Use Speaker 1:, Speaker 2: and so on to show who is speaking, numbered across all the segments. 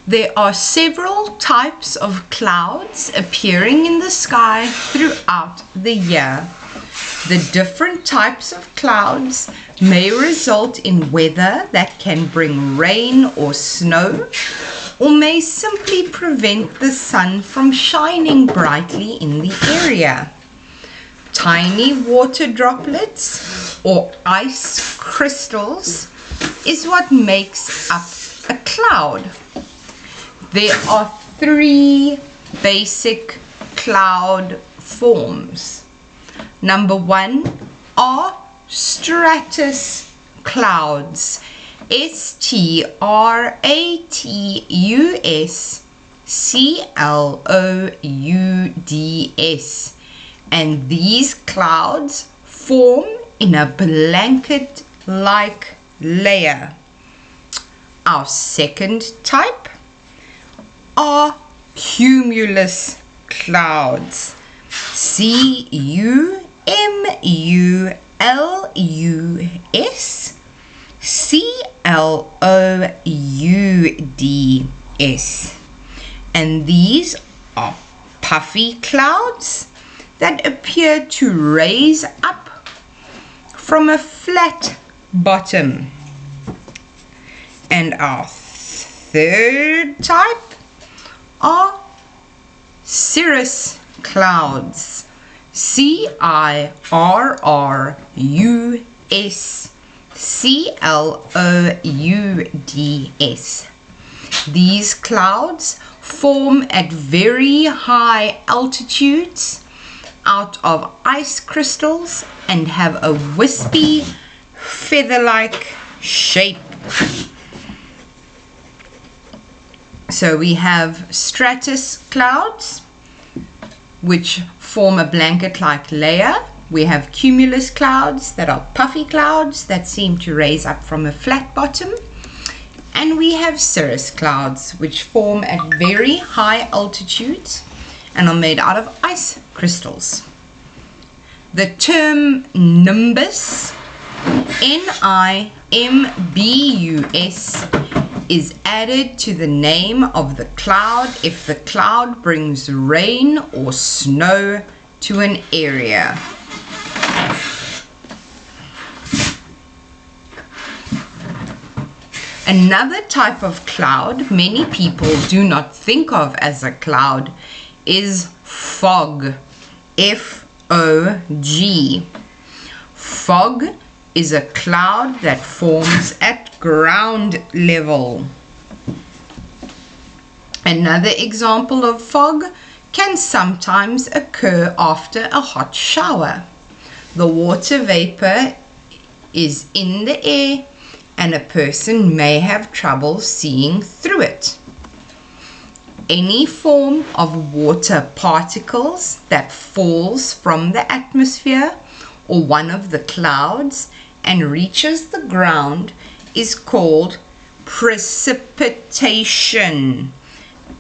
Speaker 1: There are several types of clouds appearing in the sky throughout the year. The different types of clouds may result in weather that can bring rain or snow, or may simply prevent the sun from shining brightly in the area. Tiny water droplets or ice crystals is what makes up a cloud. There are three basic cloud forms. Number one are stratus clouds. stratusclouds. And these clouds form in a blanket-like layer. Our second type are cumulus clouds. cumulus and these are puffy clouds that appear to raise up from a flat bottom. And our third type are cirrus clouds. cirrusclouds. These clouds form at very high altitudes out of ice crystals and have a wispy, feather-like shape. So we have stratus clouds, which form a blanket-like layer. We have cumulus clouds that are puffy clouds that seem to raise up from a flat bottom. And we have cirrus clouds, which form at very high altitudes and are made out of ice crystals. The term nimbus, N-I-M-B-U-S, is added to the name of the cloud if the cloud brings rain or snow to an area. Another type of cloud many people do not think of as a cloud is fog. F-O-G. Fog is a cloud that forms at ground level. Another example of fog can sometimes occur after a hot shower. The water vapor is in the air and a person may have trouble seeing through it. Any form of water particles that falls from the atmosphere or one of the clouds and reaches the ground is called precipitation.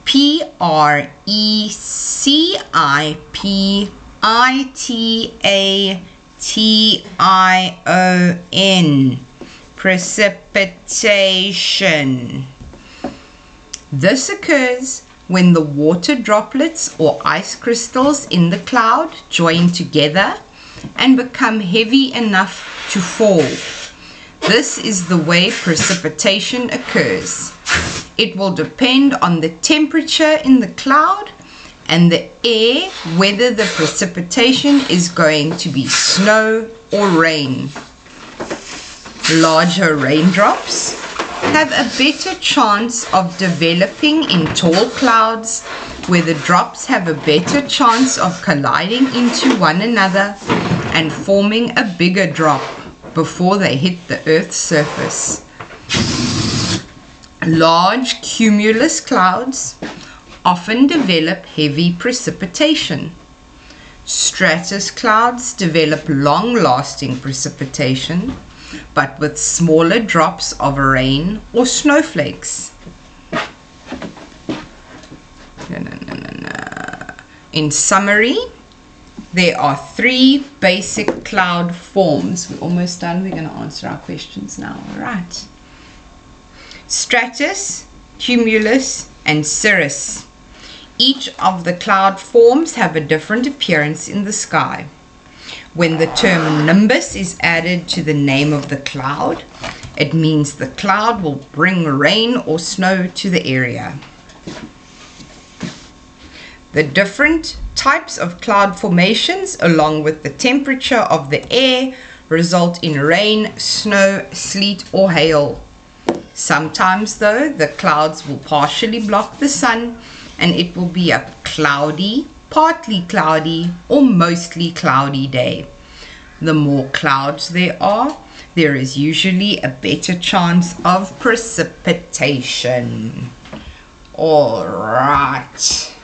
Speaker 1: Precipitation. Precipitation. This occurs when the water droplets or ice crystals in the cloud join together and become heavy enough to fall. This is the way precipitation occurs. It will depend on the temperature in the cloud and the air whether the precipitation is going to be snow or rain. Larger raindrops have a better chance of developing in tall clouds where the drops have a better chance of colliding into one another and forming a bigger drop before they hit the Earth's surface. Large cumulus clouds often develop heavy precipitation. Stratus clouds develop long-lasting precipitation, but with smaller drops of rain or snowflakes. In summary, there are three basic cloud forms. We're almost done. We're going to answer our questions now. All right. Stratus, cumulus, and cirrus. Each of the cloud forms have a different appearance in the sky. When the term nimbus is added to the name of the cloud, it means the cloud will bring rain or snow to the area. The different types of cloud formations, along with the temperature of the air, result in rain, snow, sleet, or hail. Sometimes, though, the clouds will partially block the sun, and it will be a cloudy, partly cloudy, or mostly cloudy day. The more clouds there are, there is usually a better chance of precipitation. All right.